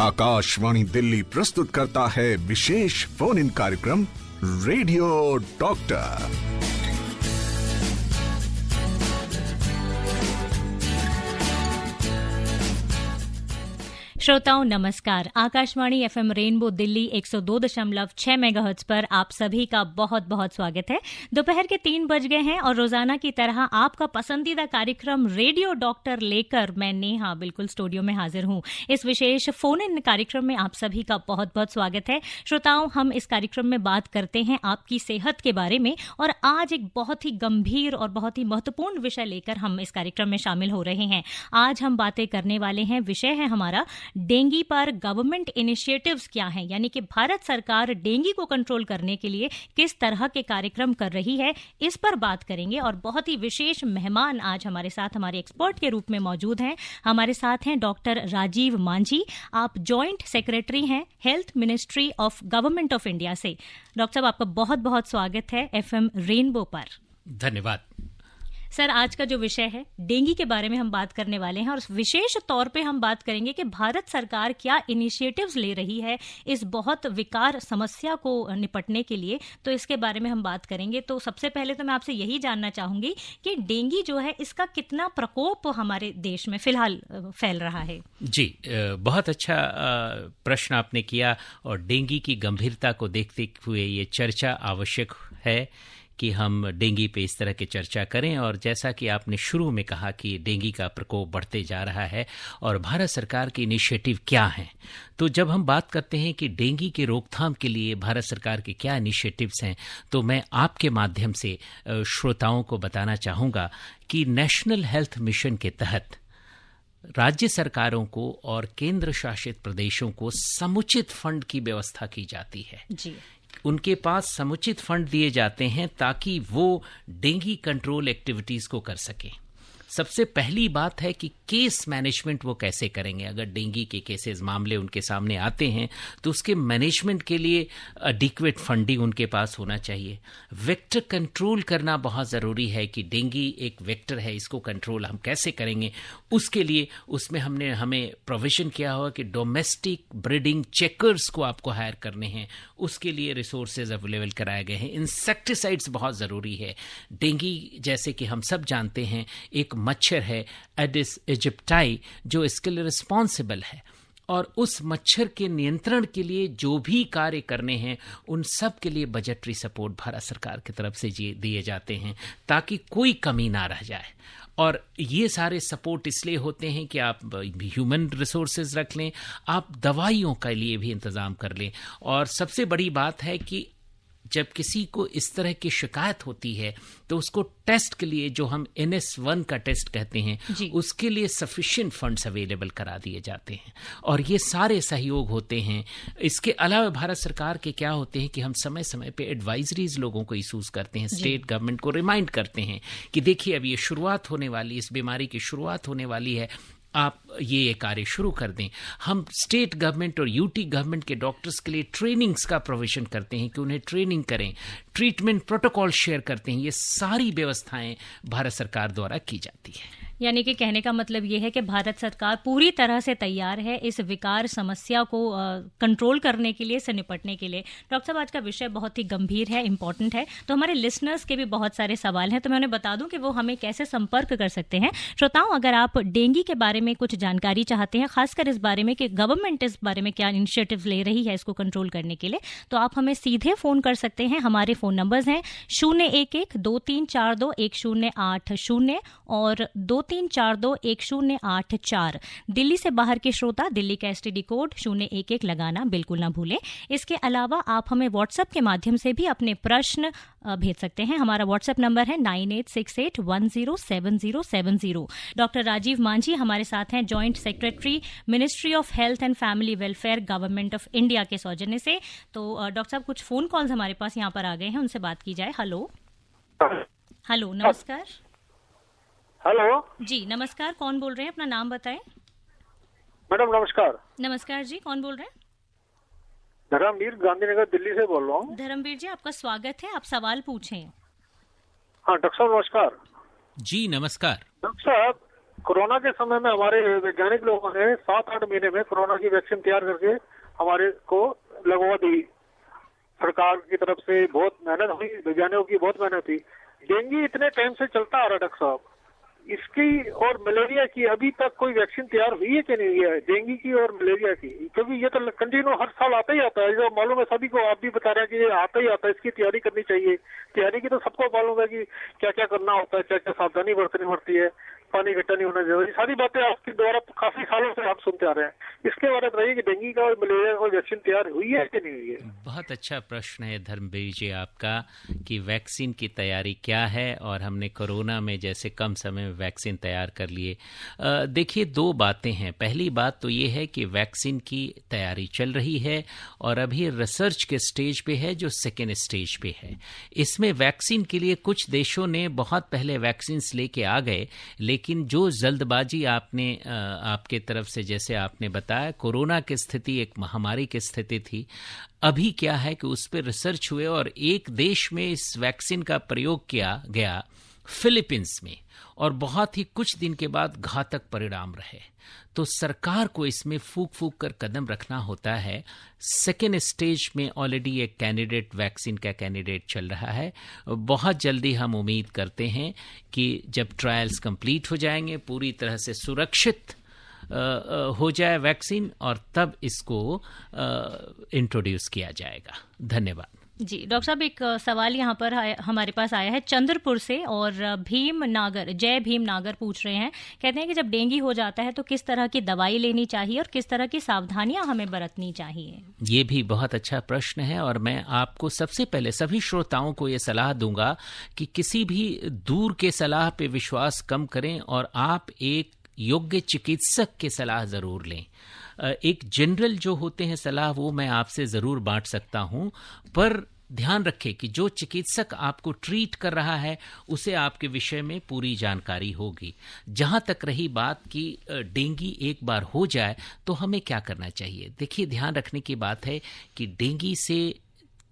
आकाशवाणी दिल्ली प्रस्तुत करता है विशेष फोन इन कार्यक्रम रेडियो डॉक्टर। श्रोताओं नमस्कार। Akashvani FM rainbow Delhi 102.6 megahertz पर आप सभी का बहुत बहुत स्वागत है। दोपहर के 3 बज गए हैं और रोजाना की तरह आपका पसंदीदा कार्यक्रम रेडियो डॉक्टर लेकर मैं नेहा बिल्कुल स्टूडियो में हाजिर हूं। इस विशेष फोन इन कार्यक्रम में आप सभी का बहुत बहुत स्वागत है। श्रोताओं, हम इस कार्यक्रम में बात करते हैं आपकी सेहत के बारे में और आज एक बहुत ही गंभीर और बहुत ही महत्वपूर्ण विषय लेकर हम इस कार्यक्रम में शामिल हो रहे हैं। आज हम बातें करने वाले हैं, विषय है हमारा डेंगू पर गवर्नमेंट इनिशिएटिव्स क्या हैं, यानी कि भारत सरकार डेंगू को कंट्रोल करने के लिए किस तरह के कार्यक्रम कर रही है, इस पर बात करेंगे। और बहुत ही विशेष मेहमान आज हमारे साथ हमारे एक्सपर्ट के रूप में मौजूद हैं। हमारे साथ हैं डॉक्टर राजीव मांझी, आप जॉइंट सेक्रेटरी हैं health ministry of government of India से। डॉक्टर साहब, आपका बहुत बहुत स्वागत है एफएम रेनबो पर। धन्यवाद सर। आज का जो विषय है डेंगू के बारे में हम बात करने वाले हैं और विशेष तौर पे हम बात करेंगे कि भारत सरकार क्या इनिशिएटिव्स ले रही है इस बहुत विकार समस्या को निपटने के लिए, तो इसके बारे में हम बात करेंगे। तो सबसे पहले तो मैं आपसे यही जानना चाहूंगी कि डेंगू जो है इसका कितना प्रकोप हमारे देश में फिलहाल फैल रहा है। जी, बहुत अच्छा प्रश्न आपने किया और डेंगू की गंभीरता को देखते हुए ये चर्चा आवश्यक है कि हम डेंगू पे इस तरह की चर्चा करें। और जैसा कि आपने शुरू में कहा कि डेंगू का प्रकोप बढ़ते जा रहा है और भारत सरकार के इनिशिएटिव क्या हैं, तो जब हम बात करते हैं कि डेंगू के रोकथाम के लिए भारत सरकार के क्या इनिशिएटिव्स हैं, तो मैं आपके माध्यम से श्रोताओं को बताना चाहूँगा कि नेशनल हेल्थ मिशन के तहत राज्य सरकारों को और केंद्र शासित प्रदेशों को समुचित फंड की व्यवस्था की जाती है। जी, उनके पास समुचित फंड दिए जाते हैं ताकि वो डेंगू कंट्रोल एक्टिविटीज को कर सकें। सबसे पहली बात है कि केस मैनेजमेंट वो कैसे करेंगे। अगर डेंगू के केसेस मामले उनके सामने आते हैं तो उसके मैनेजमेंट के लिए एडिक्वेट फंडिंग उनके पास होना चाहिए। वेक्टर कंट्रोल करना बहुत ज़रूरी है कि डेंगू एक वेक्टर है, इसको कंट्रोल हम कैसे करेंगे। उसके लिए उसमें हमें प्रोविजन किया हुआ कि डोमेस्टिक ब्रीडिंग चेकर्स को आपको हायर करने हैं, उसके लिए रिसोर्सेज अवेलेबल कराए गए हैं। इंसेक्टिसाइड्स बहुत ज़रूरी है। डेंगू जैसे कि हम सब जानते हैं एक मच्छर है एडिस इजिप्टाई जो इसके लिए रिस्पॉन्सिबल है, और उस मच्छर के नियंत्रण के लिए जो भी कार्य करने हैं उन सब के लिए बजटरी सपोर्ट भारत सरकार की तरफ से दिए जाते हैं ताकि कोई कमी ना रह जाए। और ये सारे सपोर्ट इसलिए होते हैं कि आप ह्यूमन रिसोर्सेज रख लें, आप दवाइयों के लिए भी इंतज़ाम कर लें। और सबसे बड़ी बात है कि जब किसी को इस तरह की शिकायत होती है तो उसको टेस्ट के लिए, जो हम NS1 का टेस्ट कहते हैं, उसके लिए सफिशिएंट फंड्स अवेलेबल करा दिए जाते हैं और ये सारे सहयोग होते हैं। इसके अलावा भारत सरकार के क्या होते हैं कि हम समय समय पे एडवाइजरीज लोगों को इशूज करते हैं, स्टेट गवर्नमेंट को रिमाइंड करते हैं कि देखिए अब ये शुरुआत होने वाली, इस बीमारी की शुरुआत होने वाली है, आप ये कार्य शुरू कर दें। हम स्टेट गवर्नमेंट और यूटी गवर्नमेंट के डॉक्टर्स के लिए ट्रेनिंग्स का प्रोविजन करते हैं कि उन्हें ट्रेनिंग करें, ट्रीटमेंट प्रोटोकॉल शेयर करते हैं। ये सारी व्यवस्थाएं भारत सरकार द्वारा की जाती है। यानी कि कहने का मतलब ये है कि भारत सरकार पूरी तरह से तैयार है इस विकार समस्या को कंट्रोल करने के लिए, से निपटने के लिए। डॉक्टर साहब, आज का विषय बहुत ही गंभीर है, इंपॉर्टेंट है, तो हमारे लिसनर्स के भी बहुत सारे सवाल हैं, तो मैं उन्हें बता दूं कि वो हमें कैसे संपर्क कर सकते हैं। श्रोताओं, अगर आप डेंगू के बारे में कुछ जानकारी चाहते हैं, खासकर इस बारे में कि गवर्नमेंट इस बारे में क्या इनिशिएटिव ले रही है इसको कंट्रोल करने के लिए, तो आप हमें सीधे फोन कर सकते हैं। हमारे फोन नंबर्स हैं 011-2342-1080 और 2342-1084। दिल्ली से बाहर के श्रोता दिल्ली का STD कोड 011 लगाना बिल्कुल ना भूलें। इसके अलावा आप हमें व्हाट्सएप के माध्यम से भी अपने प्रश्न भेज सकते हैं। हमारा व्हाट्सएप नंबर है 9868107070। डॉक्टर राजीव मांझी हमारे साथ हैं, joint secretary ministry of health and family welfare government of India के सौजन्य से। तो डॉक्टर साहब, कुछ फोन कॉल्स हमारे पास यहाँ पर आ गए हैं, उनसे बात की जाए। हेलो, नमस्कार। हेलो जी नमस्कार, कौन बोल रहे हैं, अपना नाम बताएं। मैडम नमस्कार। नमस्कार जी, कौन बोल रहे हैं? धर्मवीर, गांधीनगर दिल्ली से बोल रहा हूँ। धर्मवीर जी, आपका स्वागत है, आप सवाल पूछें। हाँ डॉक्टर साहब नमस्कार। जी नमस्कार। डॉक्टर साहब, कोरोना के समय में हमारे वैज्ञानिक लोगों ने 7-8 महीने में कोरोना की वैक्सीन तैयार करके हमारे को लगवा दी। सरकार की तरफ से बहुत मेहनत हुई, वैज्ञानिकों की बहुत मेहनत हुई। डेंगू इतने टाइम से चलता आ रहा है डॉक्टर साहब, इसकी और मलेरिया की अभी तक कोई वैक्सीन तैयार हुई है कि नहीं हुई है, डेंगू की और मलेरिया की? क्योंकि ये तो कंटिन्यू हर साल आता ही आता है, जो मालूम है सभी को, आप भी बता रहे हैं कि ये आता ही आता है, इसकी तैयारी करनी चाहिए। तैयारी की तो सबको मालूम है कि क्या क्या करना होता है, क्या क्या सावधानी बरतनी पड़ती है, पानी इकट्ठा नहीं होना चाहिए, सारी बातें आपके द्वारा काफी सालों से आप सुनते आ रहे हैं। इसके बारे में बताइए कि डेंगू का और मलेरिया का वैक्सीन तैयार हुई है कि नहीं हुई है? बहुत अच्छा प्रश्न है धर्मवीर जी आपका कि वैक्सीन की तैयारी क्या है, और हमने कोरोना में जैसे कम समय में वैक्सीन तैयार कर लिए। देखिए, दो बातें हैं। पहली बात तो ये है कि वैक्सीन की तैयारी चल रही है और अभी रिसर्च के स्टेज पे है, जो सेकेंड स्टेज पे है। इसमें वैक्सीन के लिए कुछ देशों ने बहुत पहले वैक्सीन्स लेके आ गए, लेकिन जो जल्दबाजी आपके तरफ से, जैसे आपने बताया, कोरोना की स्थिति एक महामारी की स्थिति थी। अभी क्या है कि उस पर रिसर्च हुए और एक देश में इस वैक्सीन का प्रयोग किया गया, फिलीपींस में, और बहुत ही कुछ दिन के बाद घातक परिणाम रहे। तो सरकार को इसमें फूक फूक कर कदम रखना होता है। सेकेंड स्टेज में ऑलरेडी एक कैंडिडेट, वैक्सीन का कैंडिडेट चल रहा है। बहुत जल्दी हम उम्मीद करते हैं कि जब ट्रायल्स कंप्लीट हो जाएंगे, पूरी तरह से सुरक्षित हो जाए वैक्सीन, और तब इसको इंट्रोड्यूस किया जाएगा। धन्यवाद जी। डॉक्टर साहब, एक सवाल यहाँ पर हमारे पास आया है चंद्रपुर से, और भीम नागर, जय भीम नागर पूछ रहे हैं। कहते हैं कि जब डेंगू हो जाता है तो किस तरह की दवाई लेनी चाहिए और किस तरह की सावधानियां हमें बरतनी चाहिए? ये भी बहुत अच्छा प्रश्न है, और मैं आपको सबसे पहले सभी श्रोताओं को ये सलाह दूंगा कि किसी भी दूर के सलाह पे विश्वास कम करें और आप एक योग्य चिकित्सक की सलाह जरूर लें। एक जनरल जो होते हैं सलाह, वो मैं आपसे जरूर बांट सकता हूं, पर ध्यान रखें कि जो चिकित्सक आपको ट्रीट कर रहा है उसे आपके विषय में पूरी जानकारी होगी। जहां तक रही बात कि डेंगू एक बार हो जाए तो हमें क्या करना चाहिए, देखिए, ध्यान रखने की बात है कि डेंगू से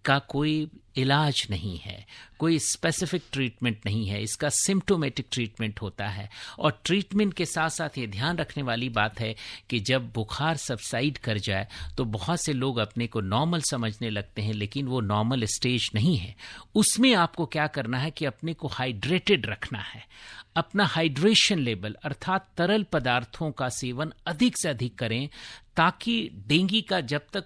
का कोई इलाज नहीं है, कोई स्पेसिफिक ट्रीटमेंट नहीं है, इसका सिम्प्टोमेटिक ट्रीटमेंट होता है। और ट्रीटमेंट के साथ साथ ये ध्यान रखने वाली बात है कि जब बुखार सबसाइड कर जाए तो बहुत से लोग अपने को नॉर्मल समझने लगते हैं, लेकिन वो नॉर्मल स्टेज नहीं है। उसमें आपको क्या करना है कि अपने को हाइड्रेटेड रखना है। अपना हाइड्रेशन लेवल, अर्थात तरल पदार्थों का सेवन अधिक से अधिक करें, ताकि डेंगू का जब तक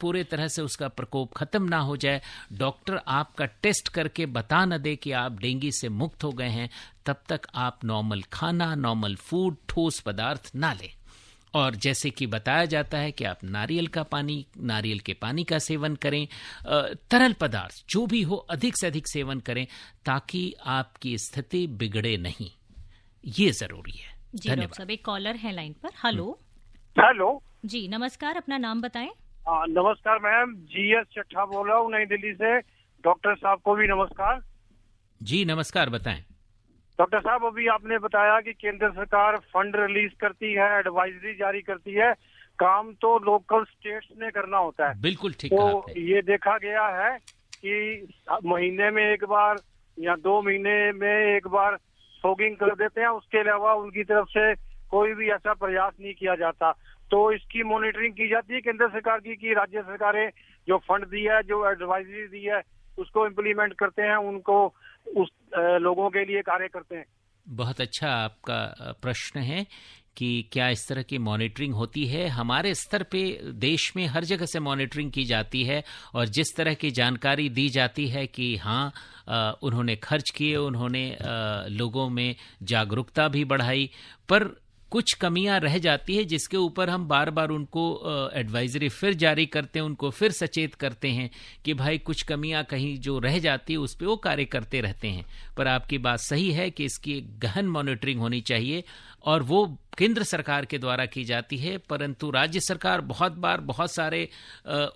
पूरे तरह से उसका प्रकोप खत्म ना हो जाए, डॉक्टर आपका टेस्ट करके बता न दे कि आप डेंगू से मुक्त हो गए हैं, तब तक आप नॉर्मल खाना, नॉर्मल फूड, ठोस पदार्थ ना लें। और जैसे कि बताया जाता है कि आप नारियल के पानी का सेवन करें, तरल पदार्थ जो भी हो अधिक से अधिक सेवन करें, ताकि आपकी स्थिति बिगड़े नहीं। ये जरूरी है। जी डॉक्टर साहब, एक कॉलर है लाइन पर। हेलो। हेलो जी नमस्कार, अपना नाम बताएं। नमस्कार मैम, GS चट्ठा बोल रहा हूँ नई दिल्ली से। डॉक्टर साहब को भी नमस्कार। जी नमस्कार, बताएं। डॉक्टर साहब, अभी आपने बताया कि केंद्र सरकार फंड रिलीज करती है, एडवाइजरी जारी करती है, काम तो लोकल स्टेट्स ने करना होता है। बिल्कुल ठीक कहा तो आपने। ये देखा गया है कि महीने में एक बार या 2 महीने में एक बार फॉगिंग कर देते हैं, उसके अलावा उनकी तरफ से कोई भी ऐसा प्रयास नहीं किया जाता। तो इसकी मॉनिटरिंग की जाती है केंद्र सरकार की कि राज्य सरकारें जो फंड दिया है, जो एडवाइजरी दी है, उसको इम्प्लीमेंट करते हैं, उनको उस लोगों के लिए कार्य करते हैं। बहुत अच्छा आपका प्रश्न है कि क्या इस तरह की मॉनिटरिंग होती है। हमारे स्तर पे देश में हर जगह से मॉनिटरिंग की जाती है, और जिस तरह की जानकारी दी जाती है कि हाँ उन्होंने खर्च किए, उन्होंने लोगों में जागरूकता भी बढ़ाई, पर कुछ कमियां रह जाती है जिसके ऊपर हम बार बार उनको एडवाइजरी फिर जारी करते हैं, उनको फिर सचेत करते हैं कि भाई कुछ कमियां कहीं जो रह जाती है उस पर वो कार्य करते रहते हैं। पर आपकी बात सही है कि इसकी एक गहन मॉनिटरिंग होनी चाहिए, और वो केंद्र सरकार के द्वारा की जाती है, परंतु राज्य सरकार बहुत सारे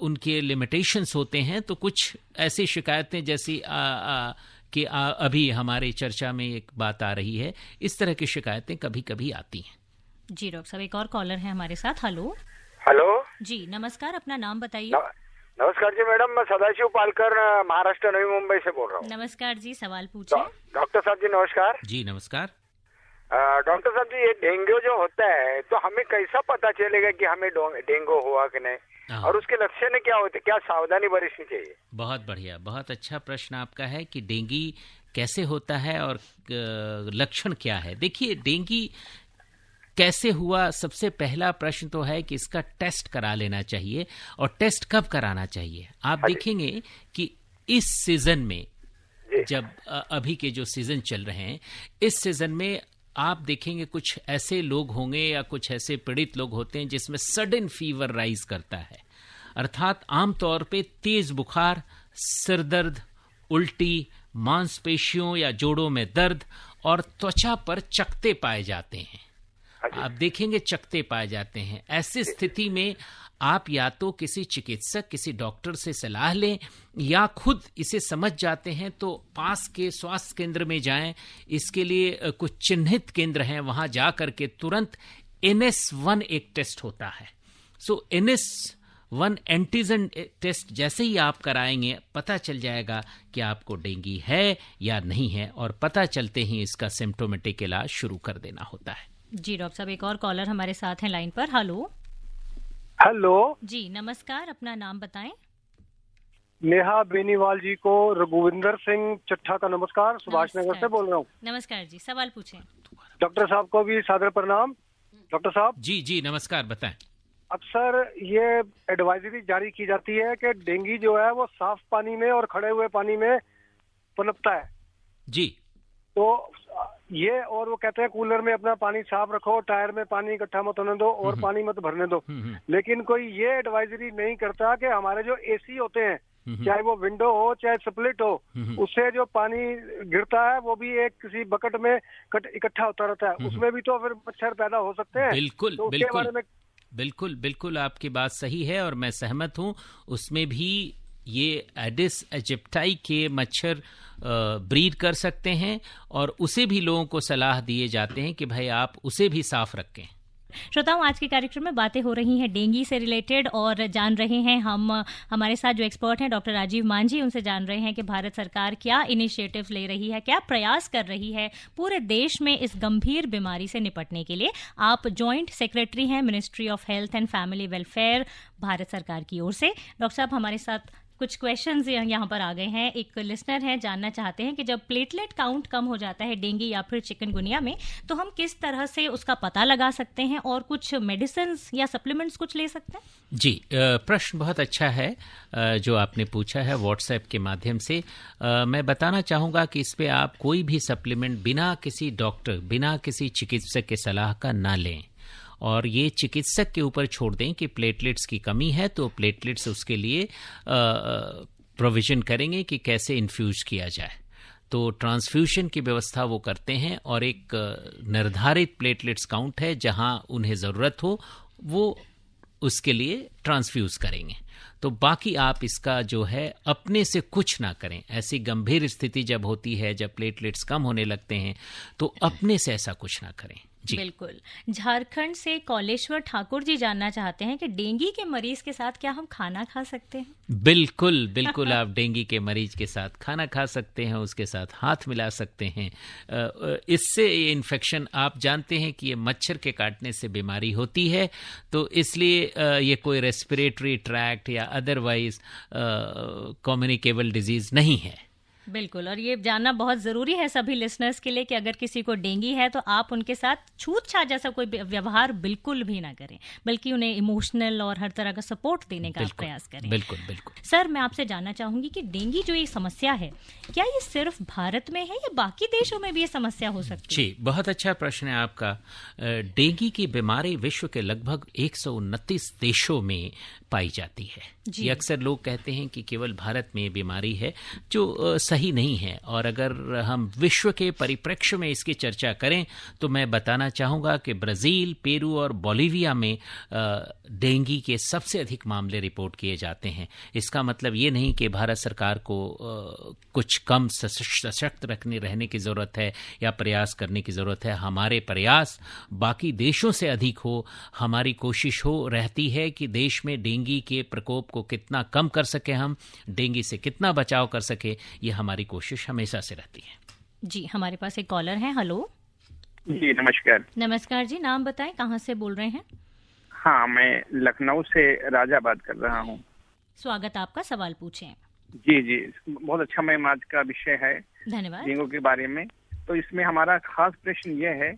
उनके लिमिटेशंस होते हैं। तो कुछ ऐसी शिकायतें जैसी कि अभी हमारे चर्चा में एक बात आ रही है, इस तरह की शिकायतें कभी कभी आती हैं। जी डॉक्टर साहब, एक और कॉलर है हमारे साथ। हेलो। हेलो जी नमस्कार, अपना नाम बताइए। नमस्कार जी मैडम, मैं सदाशिव पालकर महाराष्ट्र नवी मुंबई से बोल रहा हूँ। नमस्कार जी, सवाल पूछें। डॉक्टर साहब जी नमस्कार। जी नमस्कार। डॉक्टर साहब जी, ये डेंगू जो होता है तो हमें कैसा पता चलेगा कि हमें डेंगू हुआ कि नहीं, और उसके लक्षण क्या होते, क्या सावधानी बरतनी चाहिए? बहुत बढ़िया, बहुत अच्छा प्रश्न आपका है कि डेंगी कैसे होता है और लक्षण क्या है। देखिए, डेंगी कैसे हुआ, सबसे पहला प्रश्न तो है कि इसका टेस्ट करा लेना चाहिए। और टेस्ट कब कराना चाहिए? आप देखेंगे कि इस सीजन में, जब अभी के जो सीजन चल रहे हैं, इस सीजन में आप देखेंगे कुछ ऐसे लोग होंगे या कुछ ऐसे पीड़ित लोग होते हैं जिसमें सडन फीवर राइज करता है, अर्थात आमतौर पे तेज बुखार, सिरदर्द, उल्टी, मांसपेशियों या जोड़ों में दर्द और त्वचा पर चकत्ते पाए जाते हैं। आप देखेंगे चकत्ते पाए जाते हैं। ऐसी स्थिति में आप या तो किसी चिकित्सक, किसी डॉक्टर से सलाह लें, या खुद इसे समझ जाते हैं तो पास के स्वास्थ्य केंद्र में जाएं। इसके लिए कुछ चिन्हित केंद्र हैं, वहां जा करके तुरंत NS1 एक टेस्ट होता है। सो NS1 एंटीजन टेस्ट जैसे ही आप कराएंगे, पता चल जाएगा कि आपको डेंगू है या नहीं है, और पता चलते ही इसका सिम्टोमेटिक इलाज शुरू कर देना होता है। जी डॉक्टर साहब, एक और कॉलर हमारे साथ हैं लाइन पर। हेलो हेलो जी, नमस्कार, अपना नाम बताएं। नेहा बेनीवाल जी को रघुविंदर सिंह चट्ठा का नमस्कार, सुभाष नगर से बोल रहा हूँ। नमस्कार जी, सवाल पूछें। डॉक्टर साहब को भी सादर प्रणाम। डॉक्टर साहब जी नमस्कार, बताएं। अक्सर ये एडवाइजरी जारी की जाती है कि डेंगू जो है वो साफ पानी में और खड़े हुए पानी में पनपता है जी। तो ये, और वो कहते हैं कूलर में अपना पानी साफ रखो, टायर में पानी इकट्ठा मत होने दो और पानी मत भरने दो। लेकिन कोई ये एडवाइजरी नहीं करता कि हमारे जो AC होते हैं, चाहे वो विंडो हो चाहे स्प्लिट हो, उससे जो पानी गिरता है वो भी एक किसी बकेट में इकट्ठा होता रहता है, उसमें भी तो फिर मच्छर पैदा हो सकते हैं। बिल्कुल तो उसके बारे में बिल्कुल आपकी बात सही है और मैं सहमत हूं। उसमें भी ये एडिस एजिप्टाई के मच्छर ब्रीड कर सकते हैं, और उसे भी लोगों को सलाह दिए जाते हैं कि भाई आप उसे भी साफ रखें। श्रोताओं, आज के कार्यक्रम में बातें हो रही हैं डेंगू से रिलेटेड, और जान रहे हैं हम, हमारे साथ जो एक्सपर्ट हैं डॉक्टर राजीव मांझी, उनसे जान रहे हैं कि भारत सरकार क्या इनिशिएटिव्स ले रही है, क्या प्रयास कर रही है पूरे देश में इस गंभीर बीमारी से निपटने के लिए। आप जॉइंट सेक्रेटरी हैं ministry of health and family welfare Bharat सरकार की ओर से। डॉक्टर साहब, हमारे साथ कुछ क्वेश्चंस यहाँ पर आ गए हैं। एक लिसनर है, जानना चाहते हैं कि जब प्लेटलेट काउंट कम हो जाता है डेंगू या फिर चिकनगुनिया में, तो हम किस तरह से उसका पता लगा सकते हैं और कुछ मेडिसिन या सप्लीमेंट्स कुछ ले सकते हैं? जी, प्रश्न बहुत अच्छा है जो आपने पूछा है व्हाट्सएप के माध्यम से। मैं बताना चाहूँगा कि इस पे आप कोई भी सप्लीमेंट बिना किसी डॉक्टर, बिना किसी चिकित्सक के सलाह का ना लें, और ये चिकित्सक के ऊपर छोड़ दें कि प्लेटलेट्स की कमी है तो प्लेटलेट्स उसके लिए प्रोविजन करेंगे कि कैसे इन्फ्यूज किया जाए। तो ट्रांसफ्यूशन की व्यवस्था वो करते हैं, और एक निर्धारित प्लेटलेट्स काउंट है, जहां उन्हें ज़रूरत हो वो उसके लिए ट्रांसफ्यूज करेंगे। तो बाकी आप इसका जो है अपने से कुछ ना करें। ऐसी गंभीर स्थिति जब होती है, जब प्लेटलेट्स कम होने लगते हैं, तो अपने से ऐसा कुछ ना करें। जी बिल्कुल। झारखंड से कौलेश्वर ठाकुर जी जानना चाहते हैं कि डेंगू के मरीज के साथ क्या हम खाना खा सकते हैं? बिल्कुल आप डेंगू के मरीज के साथ खाना खा सकते हैं, उसके साथ हाथ मिला सकते हैं। इससे ये इन्फेक्शन, आप जानते हैं कि ये मच्छर के काटने से बीमारी होती है, तो इसलिए ये कोई रेस्पिरेटरी ट्रैक्ट या अदरवाइज कम्युनिकेबल डिजीज नहीं है। बिल्कुल, और ये जानना बहुत जरूरी है सभी लिसनर्स के लिए कि अगर किसी को डेंगू है तो आप उनके साथ छूत-छात जैसा कोई व्यवहार बिल्कुल भी ना करें, बल्कि उन्हें इमोशनल और हर तरह का सपोर्ट देने का प्रयास करें। बिल्कुल। सर, मैं आपसे जानना चाहूंगी कि डेंगू जो ये समस्या है, क्या ये सिर्फ भारत में है या बाकी देशों में भी ये समस्या हो सकती है? जी, बहुत अच्छा प्रश्न है आपका। डेंगू की बीमारी विश्व के लगभग 129 देशों में पाई जाती है। ये अक्सर लोग कहते हैं कि केवल भारत में बीमारी है, जो सही नहीं है। और अगर हम विश्व के परिप्रेक्ष्य में इसकी चर्चा करें तो मैं बताना चाहूँगा कि ब्राज़ील, पेरू और बोलिविया में डेंगू के सबसे अधिक मामले रिपोर्ट किए जाते हैं। इसका मतलब ये नहीं कि भारत सरकार को कुछ कम सशक्त रहने की ज़रूरत है या प्रयास करने की ज़रूरत है। हमारे प्रयास बाकी देशों से अधिक हो, हमारी कोशिश रहती है कि देश में डेंगू के प्रकोप को कितना कम कर सके, हम डेंगू से कितना बचाव कर सके, ये हमारी कोशिश हमेशा से रहती है। जी, हमारे पास एक कॉलर है। हेलो जी नमस्कार। नमस्कार जी, नाम बताएं, कहाँ से बोल रहे हैं? हाँ, मैं लखनऊ से राजा बात कर रहा हूँ। स्वागत आपका, सवाल पूछें। जी जी, बहुत अच्छा मैम आज का विषय है धन्यवाद। डेंगू के बारे में। तो इसमें हमारा खास प्रश्न ये है,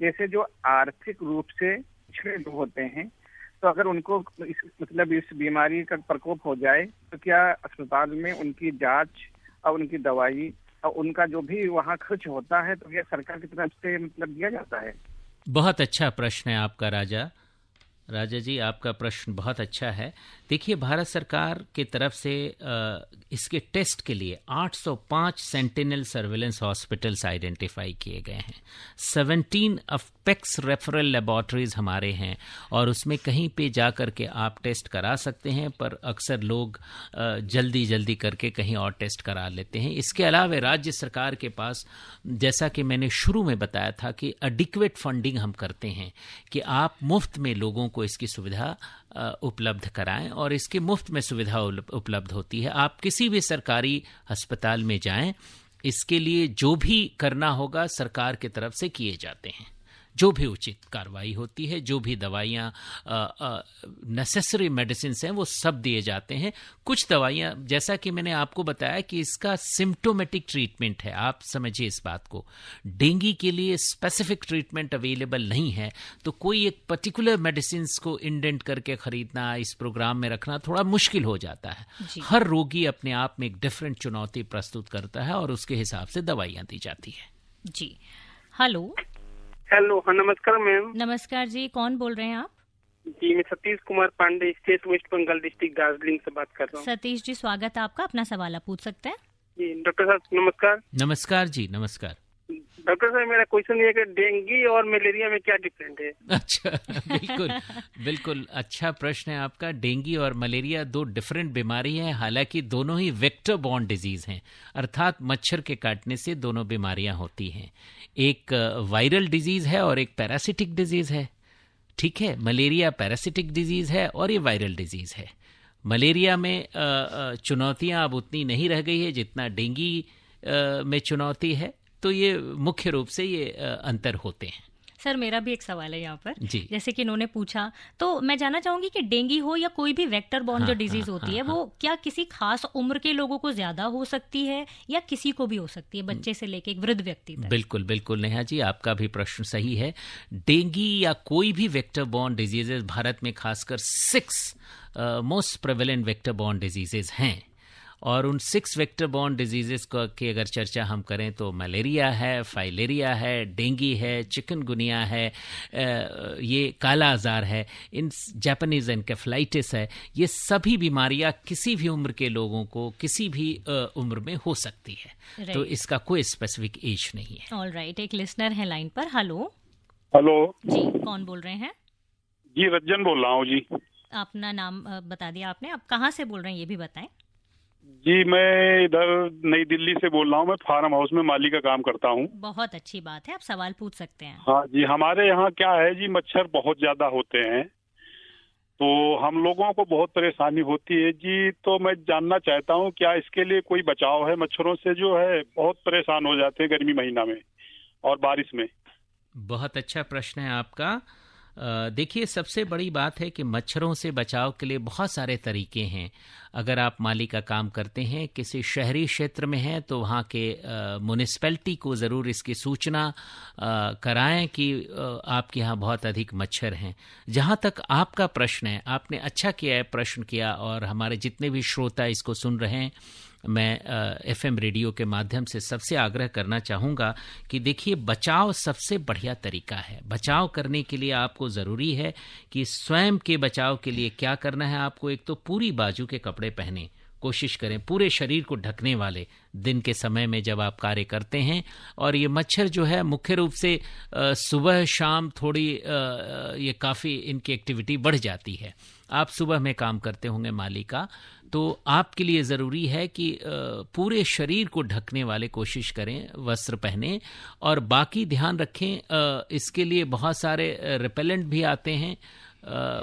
जैसे जो आर्थिक रूप से पिछड़े लोग होते हैं, तो अगर उनको इस बीमारी का प्रकोप हो जाए तो क्या अस्पताल में उनकी जांच और उनकी दवाई और उनका जो भी वहाँ खर्च होता है तो यह सरकार की तरफ से दिया जाता है? बहुत अच्छा प्रश्न है आपका राजा जी, आपका प्रश्न बहुत अच्छा है। देखिए, भारत सरकार की तरफ से इसके टेस्ट के लिए 805 सेंटिनल सर्विलेंस हॉस्पिटल्स आइडेंटिफाई किए गए हैं। 17 अपेक्स रेफरल लेबोरेटरीज हमारे हैं और उसमें कहीं पे जा कर के आप टेस्ट करा सकते हैं, पर अक्सर लोग जल्दी करके कहीं और टेस्ट करा लेते हैं। इसके अलावा राज्य सरकार के पास, जैसा कि मैंने शुरू में बताया था, कि एडिक्वेट फंडिंग हम करते हैं कि आप मुफ्त में लोगों को इसकी सुविधा उपलब्ध कराएं, और इसकी मुफ्त में सुविधा उपलब्ध होती है। आप किसी भी सरकारी अस्पताल में जाएं, इसके लिए जो भी करना होगा सरकार की तरफ से किए जाते हैं। जो भी उचित कार्रवाई होती है, जो भी दवाइयाँ नेसेसरी मेडिसिन हैं, वो सब दिए जाते हैं। कुछ दवाइयाँ, जैसा कि मैंने आपको बताया कि इसका सिम्टोमेटिक ट्रीटमेंट है, आप समझिए इस बात को। डेंगू के लिए स्पेसिफिक ट्रीटमेंट अवेलेबल नहीं है, तो कोई एक पर्टिकुलर मेडिसिन को इंडेंट करके खरीदना, इस प्रोग्राम में रखना थोड़ा मुश्किल हो जाता है। हर रोगी अपने आप में एक डिफरेंट चुनौती प्रस्तुत करता है और उसके हिसाब से दवाइयाँ दी जाती है। जी, हेलो। हेलो, हाँ नमस्कार मैम। नमस्कार जी, कौन बोल रहे हैं आप? जी, मैं Satish Kumar Pande, state West Bengal district Darjeeling से बात कर रहा हूँ। सतीश जी, स्वागत है आपका, अपना सवाल आप पूछ सकते हैं। जी डॉक्टर साहब नमस्कार। नमस्कार जी, नमस्कार। डॉक्टर साहब, मेरा क्वेश्चन ये है कि डेंगू और मलेरिया में क्या डिफरेंट है? अच्छा, बिल्कुल अच्छा प्रश्न है आपका। डेंगू और मलेरिया दो डिफरेंट बीमारी हैं, हालांकि दोनों ही वेक्टर बॉर्न डिजीज हैं, अर्थात मच्छर के काटने से दोनों बीमारियां होती हैं। एक वायरल डिजीज है और एक पैरासिटिक डिजीज है। ठीक है, मलेरिया पैरासिटिक डिजीज है और ये वायरल डिजीज है। मलेरिया में चुनौतियां अब उतनी नहीं रह गई है जितना डेंगू में चुनौती है, तो ये मुख्य रूप से ये अंतर होते हैं। सर, मेरा भी एक सवाल है यहाँ पर। जी। जैसे कि इन्होंने पूछा, तो मैं जानना चाहूंगी कि डेंगू हो या कोई भी वेक्टर बॉर्न जो डिजीज होती है, वो क्या किसी खास उम्र के लोगों को ज्यादा हो सकती है या किसी को भी हो सकती है, बच्चे से लेके एक वृद्ध व्यक्ति तक? बिल्कुल नेहा जी, आपका भी प्रश्न सही है। डेंगू या कोई भी वेक्टर बॉर्न डिजीजेज भारत में खासकर 6 most prevalent vector borne diseases हैं, और उन 6 वेक्टर बॉर्न डिजीजेस की अगर चर्चा हम करें तो मलेरिया है, फाइलेरिया है, डेंगू है, चिकनगुनिया है, ये काला आजार है, इन जापानीज एनकेफेलाइटिस है। ये सभी बीमारियां किसी भी उम्र के लोगों को किसी भी उम्र में हो सकती है, तो इसका कोई स्पेसिफिक एज नहीं है। ऑलराइट, एक लिसनर है लाइन पर। हेलो। हेलो जी, कौन बोल रहे हैं? जी, रंजन बोल रहा हूँ जी। अपना नाम बता दिया आपने, आप कहाँ से बोल रहे हैं ये भी बताएं। जी, मैं इधर नई दिल्ली से बोल रहा हूँ। मैं फार्म हाउस में माली का काम करता हूँ। बहुत अच्छी बात है, आप सवाल पूछ सकते हैं। हाँ जी, हमारे यहाँ क्या है जी, मच्छर बहुत ज्यादा होते हैं, तो हम लोगों को बहुत परेशानी होती है जी। तो मैं जानना चाहता हूँ, क्या इसके लिए कोई बचाव है? मच्छरों से जो है बहुत परेशान हो जाते हैं गर्मी महीना में और बारिश में। बहुत अच्छा प्रश्न है आपका। देखिए, सबसे बड़ी बात है कि मच्छरों से बचाव के लिए बहुत सारे तरीके हैं। अगर आप माली का काम करते हैं, किसी शहरी क्षेत्र में हैं, तो वहाँ के म्युनिसिपैलिटी को ज़रूर इसकी सूचना कराएं कि आपके यहाँ बहुत अधिक मच्छर हैं। जहाँ तक आपका प्रश्न है, आपने अच्छा किया है प्रश्न किया, और हमारे जितने भी श्रोता इसको सुन रहे हैं, मैं एफएम रेडियो के माध्यम से सबसे आग्रह करना चाहूँगा कि देखिए, बचाव सबसे बढ़िया तरीका है। बचाव करने के लिए आपको ज़रूरी है कि स्वयं के बचाव के लिए क्या करना है। आपको एक तो पूरी बाजू के कपड़े पहने, कोशिश करें पूरे शरीर को ढकने वाले, दिन के समय में जब आप कार्य करते हैं। और ये मच्छर जो है मुख्य रूप से सुबह शाम थोड़ी ये काफ़ी इनकी एक्टिविटी बढ़ जाती है। आप सुबह में काम करते होंगे माली का, तो आपके लिए ज़रूरी है कि पूरे शरीर को ढकने वाले कोशिश करें, वस्त्र पहने। और बाकी ध्यान रखें, इसके लिए बहुत सारे रिपेलेंट भी आते हैं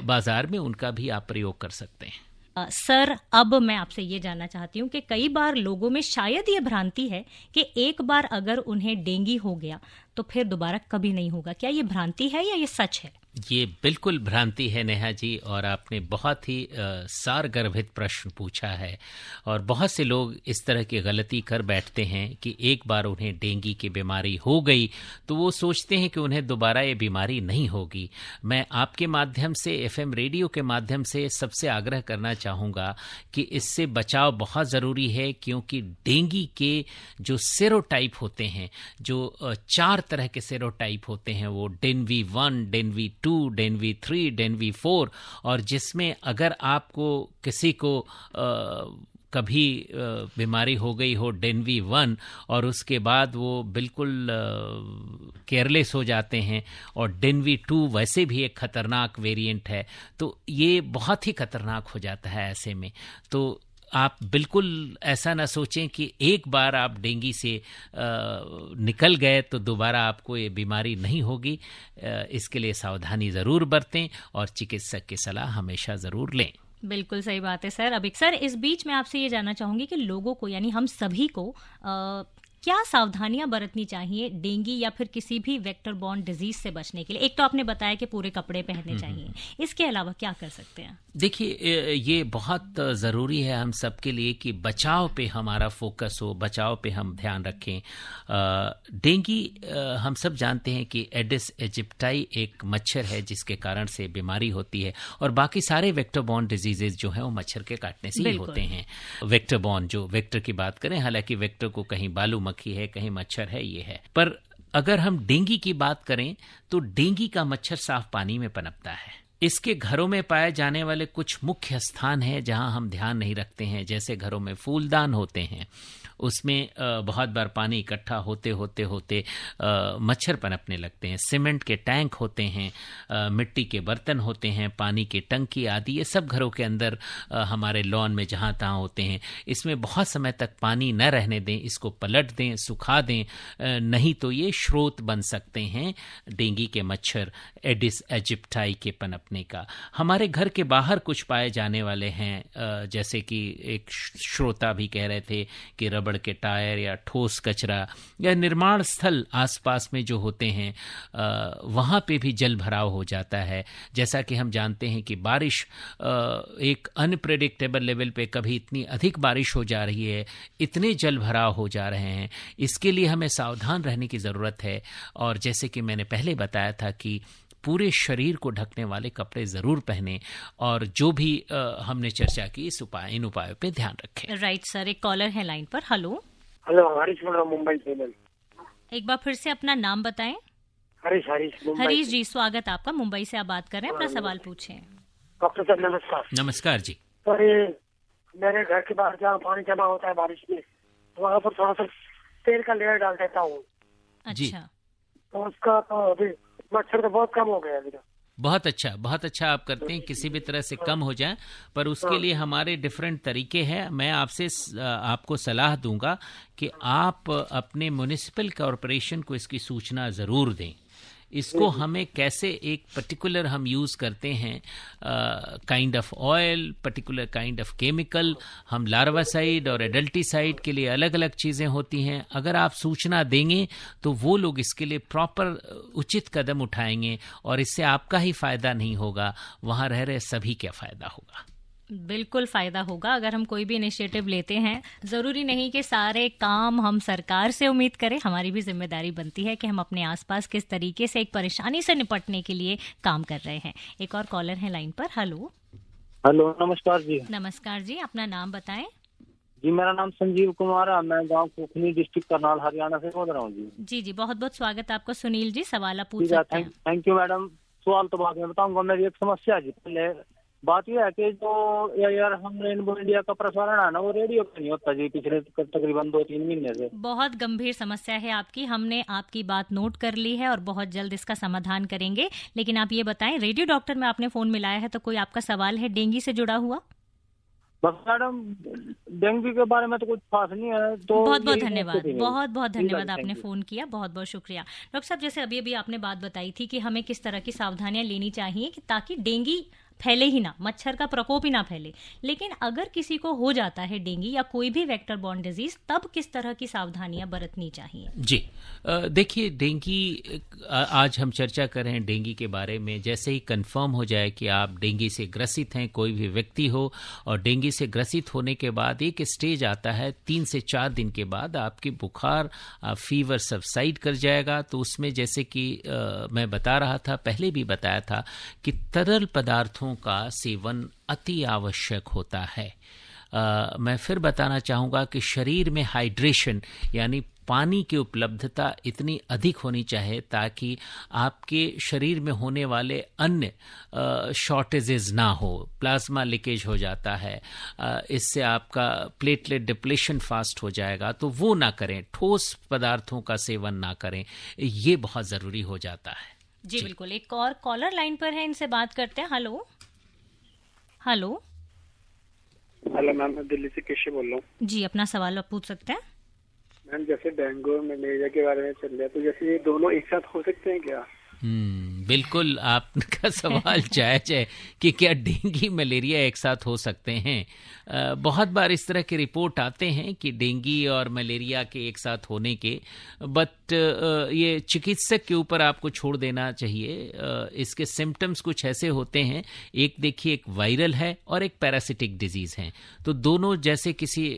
बाज़ार में, उनका भी आप प्रयोग कर सकते हैं। सर, अब मैं आपसे ये जानना चाहती हूँ कि कई बार लोगों में शायद ये भ्रांति है कि एक बार अगर उन्हें डेंगू हो गया तो फिर दोबारा कभी नहीं होगा। क्या ये भ्रांति है या ये सच है? ये बिल्कुल भ्रांति है नेहा जी, और आपने बहुत ही सारगर्भित प्रश्न पूछा है। और बहुत से लोग इस तरह की गलती कर बैठते हैं कि एक बार उन्हें डेंगू की बीमारी हो गई तो वो सोचते हैं कि उन्हें दोबारा ये बीमारी नहीं होगी। मैं आपके माध्यम से, एफएम रेडियो के माध्यम से सबसे आग्रह करना चाहूँगा कि इससे बचाव बहुत ज़रूरी है, क्योंकि डेंगू के जो सेरोटाइप होते हैं, जो 4 तरह के सेरोटाइप होते हैं, वो डेंगू 1, डेंगू 2, डेंगू 3, डेंगू 4, और जिसमें अगर आपको किसी को कभी बीमारी हो गई हो डेंगू 1 और उसके बाद वो बिल्कुल केयरलेस हो जाते हैं, और डेंगू 2 वैसे भी एक खतरनाक वेरिएंट है, तो ये बहुत ही खतरनाक हो जाता है। ऐसे में तो आप बिल्कुल ऐसा ना सोचें कि एक बार आप डेंगू से निकल गए तो दोबारा आपको ये बीमारी नहीं होगी। इसके लिए सावधानी ज़रूर बरतें और चिकित्सक की सलाह हमेशा ज़रूर लें। बिल्कुल सही बात है सर। अभी सर, इस बीच मैं आपसे ये जानना चाहूंगी कि लोगों को, यानी हम सभी को क्या सावधानियां बरतनी चाहिए डेंगू या फिर किसी भी वेक्टर बॉर्न डिजीज से बचने के लिए? एक तो आपने बताया कि पूरे कपड़े पहनने चाहिए, इसके अलावा क्या कर सकते हैं? देखिए, ये बहुत ज़रूरी है हम सबके लिए कि बचाव पे हमारा फोकस हो, बचाव पे हम ध्यान रखें। डेंगू हम सब जानते हैं कि एडिस एजिप्टाई एक मच्छर है जिसके कारण से बीमारी होती है, और बाकी सारे वेक्टर बॉर्न डिजीजेज जो हैं वो मच्छर के काटने से ही होते हैं। वेक्टर बॉर्न, जो वेक्टर की बात करें, हालांकि वेक्टर को कहीं बालू मक्खी है, कहीं मच्छर है, ये है। पर अगर हम डेंगू की बात करें तो डेंगू का मच्छर साफ पानी में पनपता है। इसके घरों में पाए जाने वाले कुछ मुख्य स्थान हैं जहां हम ध्यान नहीं रखते हैं, जैसे घरों में फूलदान होते हैं, उसमें बहुत बार पानी इकट्ठा होते होते होते मच्छर पनपने लगते हैं। सीमेंट के टैंक होते हैं, मिट्टी के बर्तन होते हैं, पानी की टंकी आदि, ये सब घरों के अंदर हमारे लॉन में जहाँ तहाँ होते हैं। इसमें बहुत समय तक पानी न रहने दें, इसको पलट दें, सुखा दें, नहीं तो ये स्रोत बन सकते हैं डेंगू के मच्छर एडिस एजिप्टाई के पनपने का। हमारे घर के बाहर कुछ पाए जाने वाले हैं, जैसे कि एक श्रोता भी कह रहे थे कि रबड़ के टायर या ठोस कचरा या निर्माण स्थल आसपास में जो होते हैं वहाँ पे भी जल भराव हो जाता है। जैसा कि हम जानते हैं कि बारिश एक अनप्रेडिक्टेबल लेवल पे कभी इतनी अधिक बारिश हो जा रही है, इतने जल भराव हो जा रहे हैं, इसके लिए हमें सावधान रहने की ज़रूरत है। और जैसे कि मैंने पहले बताया था कि पूरे शरीर को ढकने वाले कपड़े जरूर पहने, और जो भी हमने चर्चा की इन उपायों पे ध्यान रखें। राइट सर, एक कॉलर है लाइन पर। हेलो हरीश बोल रहा हूं मुंबई से। एक बार फिर से अपना नाम बताएं। हरीश जी, स्वागत आपका। मुंबई से आप बात कर रहे हैं, अपना सवाल पूछें। डॉक्टर साहब नमस्कार। नमस्कार जी। सर, मेरे घर के बाहर जहाँ पानी जमा होता है बारिश में, वहाँ पर थोड़ा सा तेल का लेयर डाल देता हूँ। अच्छा। तो उसका तो अभी मच्छर तो बहुत कम हो गया अभी। बहुत अच्छा आप करते हैं, किसी भी तरह से कम हो जाए, पर उसके लिए हमारे डिफरेंट तरीके हैं। मैं आपको सलाह दूंगा कि आप अपने म्युनिसिपल कॉरपोरेशन को इसकी सूचना ज़रूर दें। इसको हमें कैसे, एक पर्टिकुलर हम यूज़ करते हैं kind of oil, particular kind of chemical, हम लार्वासाइड और एडल्टिसाइड के लिए अलग अलग चीज़ें होती हैं। अगर आप सूचना देंगे तो वो लोग इसके लिए प्रॉपर उचित कदम उठाएंगे, और इससे आपका ही फ़ायदा नहीं होगा, वहाँ रह रहे सभी का फ़ायदा होगा। बिल्कुल फायदा होगा अगर हम कोई भी इनिशिएटिव लेते हैं। जरूरी नहीं कि सारे काम हम सरकार से उम्मीद करें, हमारी भी जिम्मेदारी बनती है कि हम अपने आसपास किस तरीके से एक परेशानी से निपटने के लिए काम कर रहे हैं। एक और कॉलर है लाइन पर। हेलो नमस्कार जी। नमस्कार जी, अपना नाम बताएं। जी, मेरा नाम संजीव कुमार है, मैं गांव कोखनी डिस्ट्रिक्ट करनाल हरियाणा से बोल रहा हूँ जी। जी, बहुत बहुत स्वागत आपको। सुनील जी, सवाल आप पूछ सकते हैं। Thank you madam. सवाल तो बाद में बताऊंगा। मेरी एक समस्या है जी। पहले बात यह है कि जो यार हम रेनबो इंडिया का प्रसारण है ना, वो रेडियो पे नहीं होता जी पिछले तकरीबन 2-3 महीने से। बहुत गंभीर समस्या है आपकी, हमने आपकी बात नोट कर ली है और बहुत जल्द इसका समाधान करेंगे। लेकिन आप ये बताएं, रेडियो डॉक्टर में आपने फोन मिलाया है तो कोई आपका सवाल है डेंगू से जुड़ा हुआ? बस मैडम, डेंगू के बारे में तो कुछ खास नहीं है। तो बहुत बहुत धन्यवाद आपने फोन किया, बहुत बहुत शुक्रिया। डॉक्टर साहब, जैसे अभी आपने बात बताई थी कि हमें किस तरह की सावधानियां लेनी चाहिए कि ताकि डेंगू फैले ही ना, मच्छर का प्रकोप ही ना फैले। लेकिन अगर किसी को हो जाता है डेंगू या कोई भी वेक्टर बॉर्न डिजीज, तब किस तरह की सावधानियां बरतनी चाहिए? जी, देखिए, डेंगू, आज हम चर्चा कर रहे हैं डेंगू के बारे में। जैसे ही कंफर्म हो जाए कि आप डेंगू से ग्रसित हैं, कोई भी व्यक्ति हो, और डेंगू से ग्रसित होने के बाद एक स्टेज आता है 3 से 4 दिन के बाद आपकी बुखार, फीवर सबसाइड कर जाएगा। तो उसमें जैसे कि मैं बता रहा था, पहले भी बताया था कि तरल पदार्थों का सेवन अति आवश्यक होता है। मैं फिर बताना चाहूँगा कि शरीर में हाइड्रेशन यानी पानी की उपलब्धता इतनी अधिक होनी चाहिए ताकि आपके शरीर में होने वाले अन्य शॉर्टेजेस ना हो। प्लाज्मा लीकेज हो जाता है, इससे आपका प्लेटलेट डिप्लेशन फास्ट हो जाएगा, तो वो ना करें। ठोस पदार्थों का सेवन ना करें, ये बहुत ज़रूरी हो जाता है। जी बिल्कुल। एक और कॉलर लाइन पर है, इनसे बात करते हैं। हेलो हेलो हेलो मैम, मैं दिल्ली से केशव बोल रहा हूँ। जी, अपना सवाल आप पूछ सकते हैं। मैम, जैसे डेंगू और मलेरिया के बारे में चल रहा है, तो जैसे ये दोनों एक साथ हो सकते हैं क्या? बिल्कुल, आपका सवाल जायज है कि क्या डेंगू मलेरिया एक साथ हो सकते हैं। बहुत बार इस तरह के रिपोर्ट आते हैं कि डेंगू और मलेरिया के एक साथ होने के, बट ये चिकित्सक के ऊपर आपको छोड़ देना चाहिए। इसके सिम्टम्स कुछ ऐसे होते हैं, एक देखिए, एक वायरल है और एक पैरासिटिक डिजीज है। तो दोनों, जैसे किसी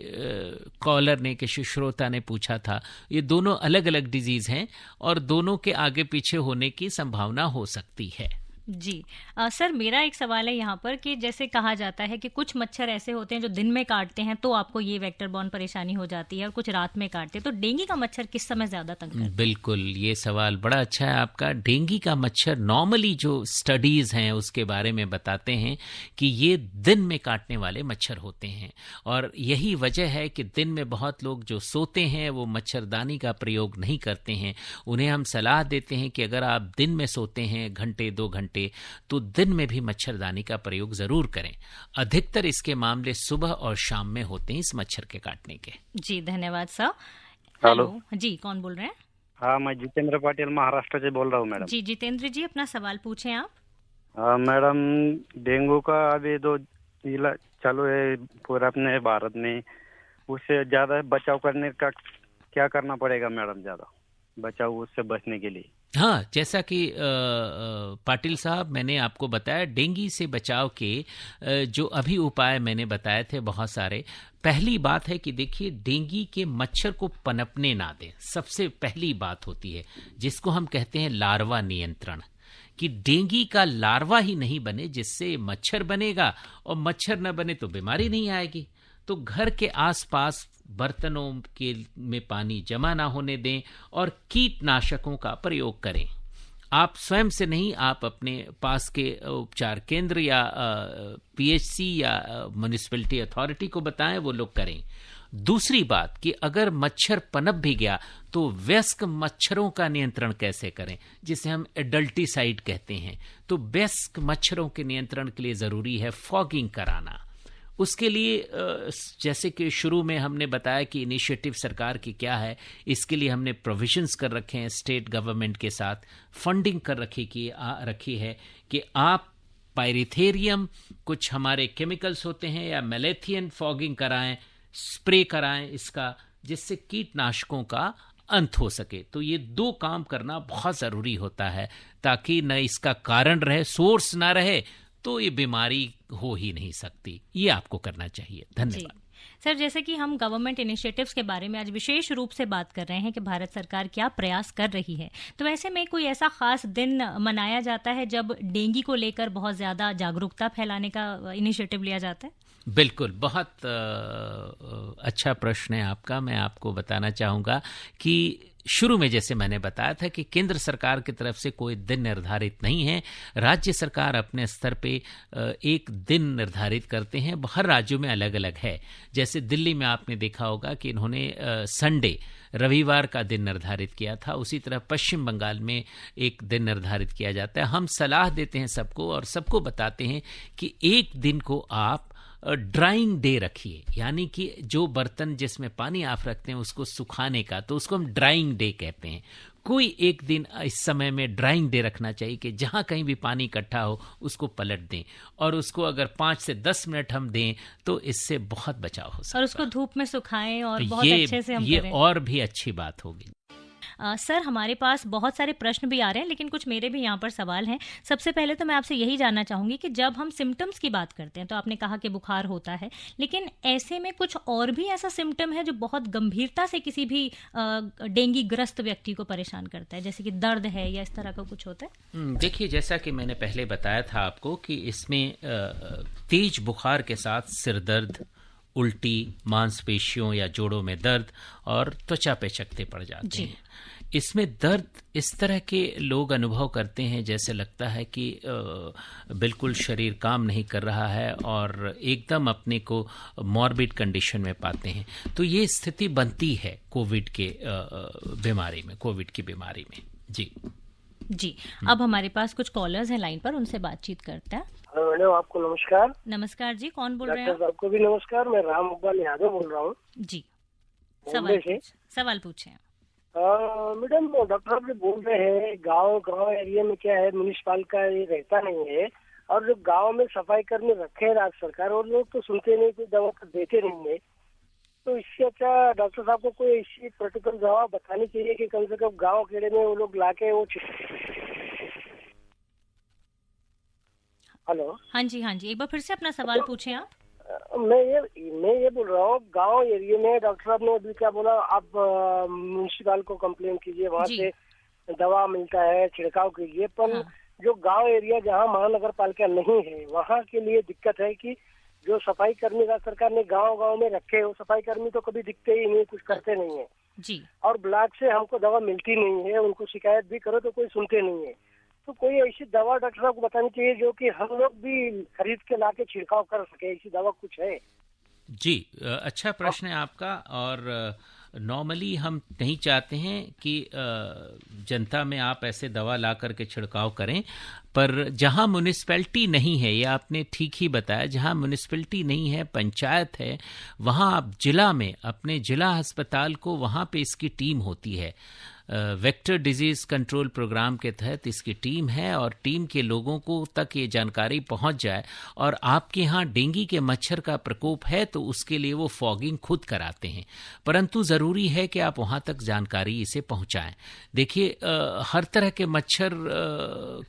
कॉलर ने, किसी श्रोता ने पूछा था, ये दोनों अलग अलग डिजीज हैं और दोनों के आगे पीछे होने की संभावना हो सकती है। जी सर, मेरा एक सवाल है यहाँ पर कि जैसे कहा जाता है कि कुछ मच्छर ऐसे होते हैं जो दिन में काटते हैं तो आपको ये वेक्टर बॉर्न परेशानी हो जाती है, और कुछ रात में काटते हैं। तो डेंगू का मच्छर किस समय ज्यादा तंग करता है? बिल्कुल, ये सवाल बड़ा अच्छा है आपका। डेंगू का मच्छर, नॉर्मली जो स्टडीज हैं उसके बारे में बताते हैं कि ये दिन में काटने वाले मच्छर होते हैं, और यही वजह है कि दिन में बहुत लोग जो सोते हैं वो मच्छरदानी का प्रयोग नहीं करते हैं। उन्हें हम सलाह देते हैं कि अगर आप दिन में सोते हैं घंटे 2 घंटे, तो दिन में भी मच्छरदानी का प्रयोग जरूर करें। अधिकतर इसके मामले सुबह और शाम में होते हैं इस मच्छर के काटने के। जी धन्यवाद सर। हेलो जी, कौन बोल रहे हैं? हाँ, मैं जितेंद्र पाटिल महाराष्ट्र से बोल रहा हूँ मैडम। जी जितेंद्र जी, अपना सवाल पूछें आप। मैडम, डेंगू का अभी तो इलाज चालू है पूरा अपने भारत में, उससे ज्यादा बचाव करने का क्या करना पड़ेगा मैडम, ज्यादा बचाव उससे बचने के लिए? हाँ, जैसा कि पाटिल साहब, मैंने आपको बताया डेंगू से बचाव के जो अभी उपाय मैंने बताए थे बहुत सारे। पहली बात है कि देखिए, डेंगू के मच्छर को पनपने ना दें, सबसे पहली बात होती है, जिसको हम कहते हैं लार्वा नियंत्रण, कि डेंगू का लार्वा ही नहीं बने, जिससे मच्छर बनेगा, और मच्छर न बने तो बीमारी नहीं आएगी। तो घर के आसपास बर्तनों के में पानी जमा ना होने दें और कीटनाशकों का प्रयोग करें। आप स्वयं से नहीं, आप अपने पास के उपचार केंद्र या पीएचसी या म्युनिसिपैलिटी अथॉरिटी को बताएं, वो लोग करें। दूसरी बात कि अगर मच्छर पनप भी गया तो वयस्क मच्छरों का नियंत्रण कैसे करें, जिसे हम एडल्टिसाइड कहते हैं। तो वयस्क मच्छरों के नियंत्रण के लिए जरूरी है फॉगिंग कराना। उसके लिए जैसे कि शुरू में हमने बताया कि इनिशिएटिव सरकार की क्या है, इसके लिए हमने प्रोविजंस कर रखे हैं, स्टेट गवर्नमेंट के साथ फंडिंग कर रखी है कि आप पायरिथेरियम, कुछ हमारे केमिकल्स होते हैं, या मैलेथियन फॉगिंग कराएं, स्प्रे कराएं इसका, जिससे कीटनाशकों का अंत हो सके। तो ये 2 काम करना बहुत ज़रूरी होता है, ताकि न इसका कारण रहे, सोर्स ना रहे, तो ये बीमारी हो ही नहीं सकती। ये आपको करना चाहिए। धन्यवाद सर। जैसे कि हम गवर्नमेंट इनिशिएटिव्स के बारे में आज विशेष रूप से बात कर रहे हैं कि भारत सरकार क्या प्रयास कर रही है, तो ऐसे में कोई ऐसा खास दिन मनाया जाता है जब डेंगू को लेकर बहुत ज्यादा जागरूकता फैलाने का इनिशिएटिव लिया जाता है? बिल्कुल, बहुत अच्छा प्रश्न है आपका। मैं आपको बताना चाहूँगा कि शुरू में जैसे मैंने बताया था कि केंद्र सरकार की तरफ से कोई दिन निर्धारित नहीं है। राज्य सरकार अपने स्तर पे एक दिन निर्धारित करते हैं, हर राज्यों में अलग अलग है। जैसे दिल्ली में आपने देखा होगा कि इन्होंने संडे, रविवार का दिन निर्धारित किया था। उसी तरह पश्चिम बंगाल में एक दिन निर्धारित किया जाता है। हम सलाह देते हैं सबको और सबको बताते हैं कि एक दिन को आप ड्राइंग डे रखिए, यानी कि जो बर्तन जिसमें पानी आप रखते हैं उसको सुखाने का, तो उसको हम ड्राइंग डे कहते हैं। कोई एक दिन इस समय में ड्राइंग डे रखना चाहिए कि जहाँ कहीं भी पानी इकट्ठा हो उसको पलट दें, और उसको अगर 5 से 10 मिनट हम दें तो इससे बहुत बचाव हो सकता है। और उसको धूप में सुखाएं और बहुत अच्छे से हम ये करें। और भी अच्छी बात होगी। सर, हमारे पास बहुत सारे प्रश्न भी आ रहे हैं, लेकिन कुछ मेरे भी यहाँ पर सवाल हैं। सबसे पहले तो मैं आपसे यही जानना चाहूंगी कि जब हम सिम्टम्स की बात करते हैं तो आपने कहा कि बुखार होता है, लेकिन ऐसे में कुछ और भी ऐसा सिम्टम है जो बहुत गंभीरता से किसी भी डेंगू ग्रस्त व्यक्ति को परेशान करता है, जैसे कि दर्द है या इस तरह का कुछ होता है? देखिए, जैसा कि मैंने पहले बताया था आपको कि इसमें तेज बुखार के साथ सिर दर्द, उल्टी, मांसपेशियों या जोड़ों में दर्द और त्वचा पे चकत्ते पड़ जाते हैं। इसमें दर्द इस तरह के लोग अनुभव करते हैं जैसे लगता है कि बिल्कुल शरीर काम नहीं कर रहा है और एकदम अपने को मॉर्बिड कंडीशन में पाते हैं। तो ये स्थिति बनती है कोविड की बीमारी में। जी। अब हमारे पास कुछ कॉलर्स हैं लाइन पर, उनसे बातचीत करते हैं। मैडम, आपको नमस्कार। नमस्कार जी, कौन बोल रहे हैं? डॉक्टर साहब को भी नमस्कार। मैं राम इकबाल यादव बोल रहा हूँ जी। सवाल पूछें। मैडम, डॉक्टर साहब जो बोल रहे हैं गांव एरिया में क्या है, म्यूनिसिपल का ये रहता नहीं है, और जो गांव में सफाई कर्मी रखे हैं राज्य सरकार, और लोग तो सुनते नहीं, कोई दवा देते नहीं है। तो इससे अच्छा डॉक्टर साहब को कोई ऐसी प्रैक्टिकल दवा बतानी चाहिए कि कम से कम गाँव खेड़े में वो लोग लाके वो। हेलो। हाँ जी, एक बार फिर से अपना सवाल पूछें आप। मैं ये बोल रहा हूँ, गांव एरिया में डॉक्टर साहब ने अभी क्या बोला, आप म्यूनिसिपल को कंप्लेन कीजिए, वहाँ से दवा मिलता है, छिड़काव कीजिए। पर जो गांव एरिया जहाँ महानगर पालिका नहीं है, वहाँ के लिए दिक्कत है कि जो सफाई कर्मी राज्य सरकार ने गांव में रखे, वो सफाई कर्मी तो कभी दिखते ही नहीं, कुछ करते नहीं है जी। और ब्लॉक से हमको दवा मिलती नहीं है, उनको शिकायत भी करो तो कोई सुनते नहीं है। तो कोई ऐसी दवा डॉक्टर साहब को बतानी चाहिए जो कि हम लोग भी खरीद के लाके छिड़काव कर सके, ऐसी दवा कुछ है? जी, अच्छा प्रश्न है आपका। और नॉर्मली हम नहीं चाहते हैं कि जनता में आप ऐसे दवा ला करके छिड़काव करें, पर जहां म्युनिसिपैलिटी नहीं है, ये आपने ठीक ही बताया, जहां म्युनिसिपैलिटी नहीं है, पंचायत है, वहां आप जिला में अपने जिला अस्पताल को, वहां पे इसकी टीम होती है। वेक्टर डिजीज कंट्रोल प्रोग्राम के तहत इसकी टीम है और टीम के लोगों को तक ये जानकारी पहुंच जाए। और आपके यहाँ डेंगू के मच्छर का प्रकोप है तो उसके लिए वो फॉगिंग खुद कराते हैं, परंतु ज़रूरी है कि आप वहाँ तक जानकारी इसे पहुँचाएं। देखिए, हर तरह के मच्छर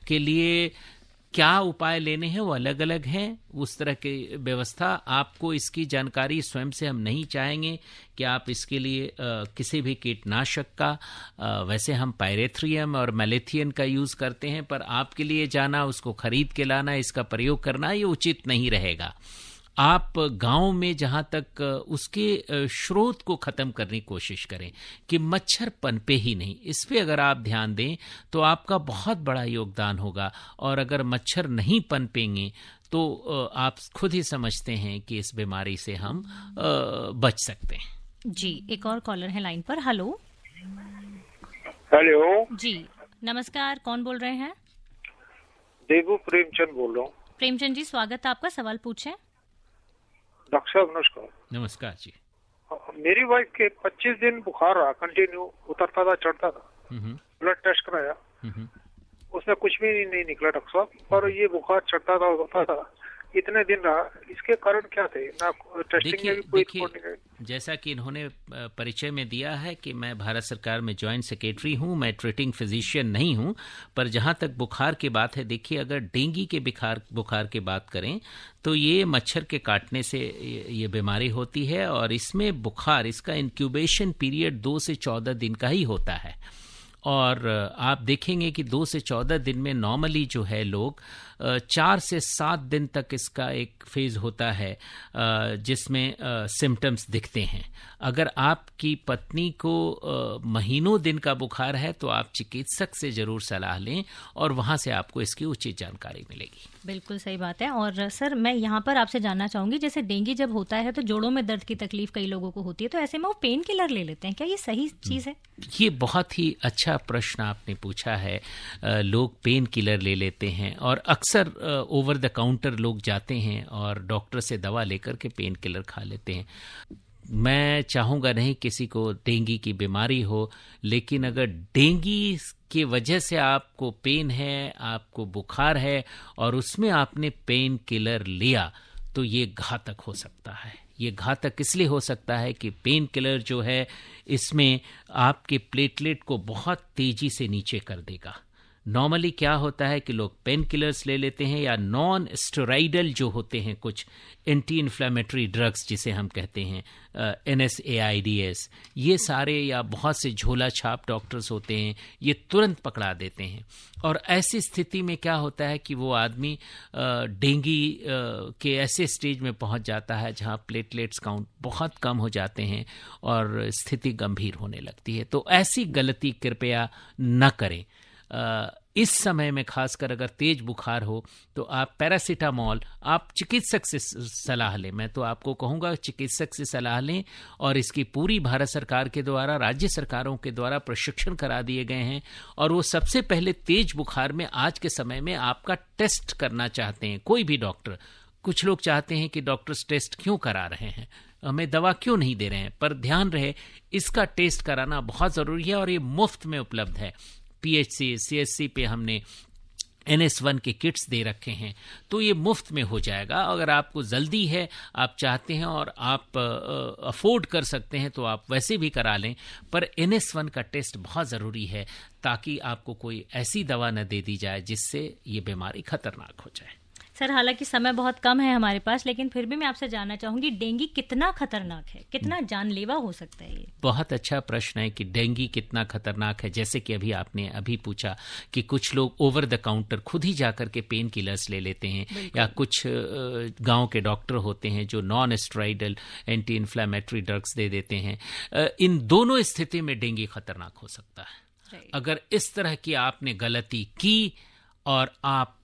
के लिए क्या उपाय लेने हैं वो अलग अलग हैं, उस तरह की व्यवस्था आपको इसकी जानकारी स्वयं से हम नहीं चाहेंगे कि आप इसके लिए किसी भी कीटनाशक का, वैसे हम पायरेथ्रियम और मैलेथियन का यूज़ करते हैं, पर आपके लिए जाना, उसको खरीद के लाना, इसका प्रयोग करना ये उचित नहीं रहेगा। आप गांव में जहां तक उसके स्रोत को ख़त्म करने की कोशिश करें कि मच्छर पनपे ही नहीं, इस पे अगर आप ध्यान दें तो आपका बहुत बड़ा योगदान होगा। और अगर मच्छर नहीं पनपेंगे तो आप खुद ही समझते हैं कि इस बीमारी से हम बच सकते हैं। जी, एक और कॉलर है लाइन पर। हेलो जी, नमस्कार, कौन बोल रहे हैं? देवू प्रेमचंद बोल रहा हूँ। प्रेमचंद जी, स्वागत है आपका, सवाल पूछें। डॉक्टर साहब नमस्कार। नमस्कार जी। मेरी वाइफ के 25 दिन बुखार रहा, कंटिन्यू उतरता था, चढ़ता था। ब्लड टेस्ट कराया, उसमें कुछ भी नहीं निकला डॉक्टर साहब, पर ये बुखार चढ़ता था, उतरता था, इतने दिन रहा। इसके कारण क्या थे? ना टेस्टिंग में भी कोई रिपोर्ट नहीं आई। जैसा कि इन्होंने परिचय में दिया है कि मैं भारत सरकार में जॉइंट सेक्रेटरी हूं, मैं ट्रीटिंग फिजिशियन नहीं हूं, पर जहां तक बुखार की बात है, देखिए, अगर डेंगू के बुखार की बात करें तो ये मच्छर के काटने से ये बीमारी होती है और इसमें बुखार, इसका इंक्यूबेशन पीरियड 2 से 14 दिन का ही होता है। और आप देखेंगे कि 2 से 14 दिन में नॉर्मली जो है लोग 4 से 7 दिन तक इसका एक फेज होता है जिसमें सिम्टम्स दिखते हैं। अगर आपकी पत्नी को महीनों दिन का बुखार है तो आप चिकित्सक से जरूर सलाह लें और वहां से आपको इसकी उचित जानकारी मिलेगी। बिल्कुल सही बात है। और सर, मैं यहाँ पर आपसे जानना चाहूंगी, जैसे डेंगू जब होता है तो जोड़ों में दर्द की तकलीफ कई लोगों को होती है, तो ऐसे में वो पेन किलर ले लेते हैं, क्या ये सही चीज है? ये बहुत ही अच्छा अच्छा प्रश्न आपने पूछा है। लोग पेन किलर ले लेते हैं और अक्सर ओवर द काउंटर लोग जाते हैं और डॉक्टर से दवा लेकर के पेन किलर खा लेते हैं। मैं चाहूँगा नहीं किसी को डेंगू की बीमारी हो, लेकिन अगर डेंगू की वजह से आपको पेन है, आपको बुखार है और उसमें आपने पेन किलर लिया तो ये घातक हो सकता है। ये घातक इसलिए हो सकता है कि पेन किलर जो है इसमें आपके प्लेटलेट को बहुत तेजी से नीचे कर देगा। नॉर्मली क्या होता है कि लोग पेन किलर्स ले लेते हैं या नॉन स्टेरॉइडल जो होते हैं कुछ एंटी इन्फ्लेमेटरी ड्रग्स जिसे हम कहते हैं NSAIDs, ये सारे या बहुत से झोला छाप डॉक्टर्स होते हैं, ये तुरंत पकड़ा देते हैं। और ऐसी स्थिति में क्या होता है कि वो आदमी डेंगू के ऐसे स्टेज में पहुंच जाता है जहां प्लेटलेट्स काउंट बहुत कम हो जाते हैं और स्थिति गंभीर होने लगती है। तो ऐसी गलती कृपया न करें। इस समय में खासकर अगर तेज बुखार हो तो आप पैरासीटामोल, आप चिकित्सक से सलाह लें। मैं तो आपको कहूँगा चिकित्सक से सलाह लें। और इसकी पूरी भारत सरकार के द्वारा, राज्य सरकारों के द्वारा प्रशिक्षण करा दिए गए हैं। और वो सबसे पहले तेज बुखार में आज के समय में आपका टेस्ट करना चाहते हैं कोई भी डॉक्टर। कुछ लोग चाहते हैं कि डॉक्टर्स टेस्ट क्यों करा रहे हैं, हमें दवा क्यों नहीं दे रहे हैं, पर ध्यान रहे इसका टेस्ट कराना बहुत ज़रूरी है और ये मुफ्त में उपलब्ध है। PHC, CSC पे हमने NS1 के किट्स दे रखे हैं, तो ये मुफ्त में हो जाएगा। अगर आपको जल्दी है, आप चाहते हैं और आप अफोर्ड कर सकते हैं तो आप वैसे भी करा लें, पर NS1 का टेस्ट बहुत ज़रूरी है ताकि आपको कोई ऐसी दवा न दे दी जाए जिससे ये बीमारी खतरनाक हो जाए। सर, हालांकि समय बहुत कम है हमारे पास, लेकिन फिर भी मैं आपसे जानना चाहूंगी डेंगू कितना खतरनाक है, कितना जानलेवा हो सकता है ये? बहुत अच्छा प्रश्न है कि डेंगू कितना खतरनाक है। जैसे कि अभी आपने पूछा कि कुछ लोग ओवर द काउंटर खुद ही जाकर के पेन किलर्स ले लेते हैं या कुछ गांव के डॉक्टर होते हैं जो non steroidal anti inflammatory drugs दे देते हैं। इन दोनों स्थिति में डेंगू खतरनाक हो सकता है। अगर इस तरह की आपने गलती की और आप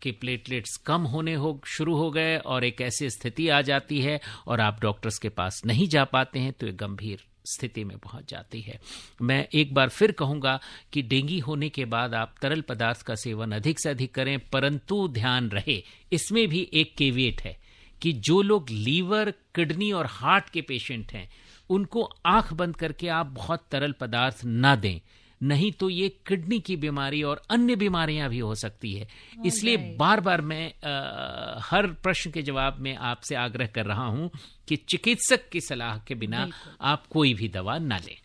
के प्लेटलेट्स कम होने शुरू हो गए और एक ऐसी स्थिति आ जाती है और आप डॉक्टर्स के पास नहीं जा पाते हैं तो ये गंभीर स्थिति में पहुंच जाती है। मैं एक बार फिर कहूंगा कि डेंगू होने के बाद आप तरल पदार्थ का सेवन अधिक से अधिक करें, परंतु ध्यान रहे इसमें भी एक केविएट है कि जो लोग लीवर, किडनी और हार्ट के पेशेंट हैं उनको आंख बंद करके आप बहुत तरल पदार्थ ना दें, नहीं तो ये किडनी की बीमारी और अन्य बीमारियां भी हो सकती है। इसलिए बार बार मैं हर प्रश्न के जवाब में आपसे आग्रह कर रहा हूं कि चिकित्सक की सलाह के बिना आप कोई भी दवा ना लें।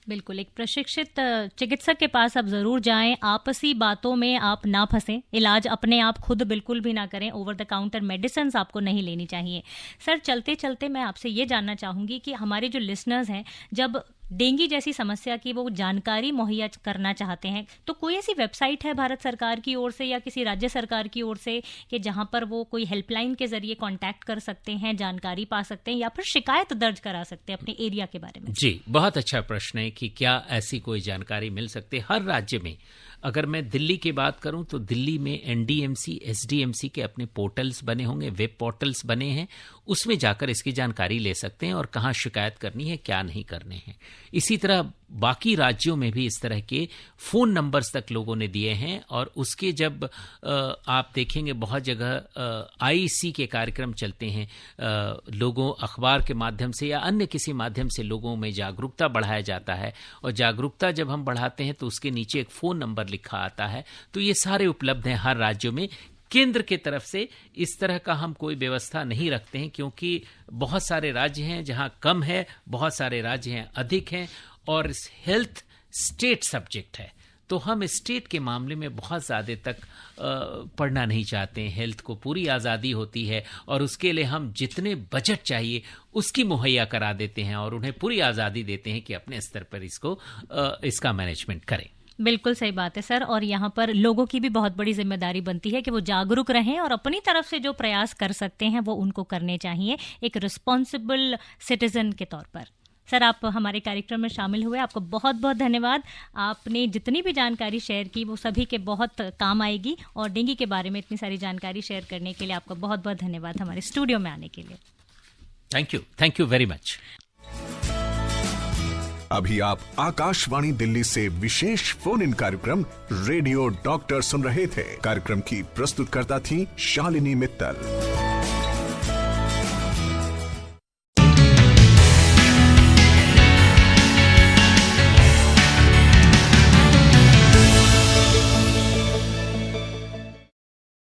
बिल्कुल, एक प्रशिक्षित चिकित्सक के पास आप जरूर जाएं। आपसी बातों में आप ना फंसें। इलाज अपने आप खुद बिल्कुल भी ना करें। ओवर द काउंटर मेडिसिन आपको नहीं लेनी चाहिए। सर, चलते चलते मैं आपसे ये जानना चाहूंगी कि हमारे जो लिसनर्स हैं, जब डेंगू जैसी समस्या की वो जानकारी मुहैया करना चाहते हैं तो कोई ऐसी वेबसाइट है भारत सरकार की ओर से या किसी राज्य सरकार की ओर से कि जहां पर वो कोई हेल्पलाइन के जरिए कांटेक्ट कर सकते हैं, जानकारी पा सकते हैं या फिर शिकायत दर्ज करा सकते हैं अपने एरिया के बारे में? जी, बहुत अच्छा प्रश्न है कि क्या ऐसी कोई जानकारी मिल सकती है। हर राज्य में, अगर मैं दिल्ली की बात करूं तो दिल्ली में NDMC, SDMC के अपने पोर्टल्स बने होंगे, वेब पोर्टल्स बने हैं, उसमें जाकर इसकी जानकारी ले सकते हैं और कहाँ शिकायत करनी है, क्या नहीं करने हैं। इसी तरह बाकी राज्यों में भी इस तरह के फ़ोन नंबर्स तक लोगों ने दिए हैं और उसके जब आप देखेंगे बहुत जगह IEC के कार्यक्रम चलते हैं, लोगों अखबार के माध्यम से या अन्य किसी माध्यम से लोगों में जागरूकता बढ़ाया जाता है और जागरूकता जब हम बढ़ाते हैं तो उसके नीचे एक फ़ोन नंबर लिखा आता है। तो ये सारे उपलब्ध हैं हर राज्यों में। केंद्र की तरफ से इस तरह का हम कोई व्यवस्था नहीं रखते हैं क्योंकि बहुत सारे राज्य हैं जहां कम है, बहुत सारे राज्य हैं अधिक हैं और हेल्थ स्टेट सब्जेक्ट है, तो हम स्टेट के मामले में बहुत ज़्यादा तक पढ़ना नहीं चाहते हैं। हेल्थ को पूरी आज़ादी होती है और उसके लिए हम जितने बजट चाहिए उसकी मुहैया करा देते हैं और उन्हें पूरी आज़ादी देते हैं कि अपने स्तर पर इसका मैनेजमेंट करें। बिल्कुल सही बात है सर, और यहाँ पर लोगों की भी बहुत बड़ी जिम्मेदारी बनती है कि वो जागरूक रहें और अपनी तरफ से जो प्रयास कर सकते हैं वो उनको करने चाहिए एक रिस्पॉन्सिबल सिटीजन के तौर पर। सर, आप हमारे कार्यक्रम में शामिल हुए, आपको बहुत बहुत धन्यवाद। आपने जितनी भी जानकारी शेयर की वो सभी के बहुत काम आएगी और डेंगू के बारे में इतनी सारी जानकारी शेयर करने के लिए आपका बहुत बहुत धन्यवाद हमारे स्टूडियो में आने के लिए। Thank you very much. अभी आप आकाशवाणी दिल्ली से विशेष फोन इन कार्यक्रम रेडियो डॉक्टर सुन रहे थे। कार्यक्रम की प्रस्तुतकर्ता थी शालिनी मित्तल।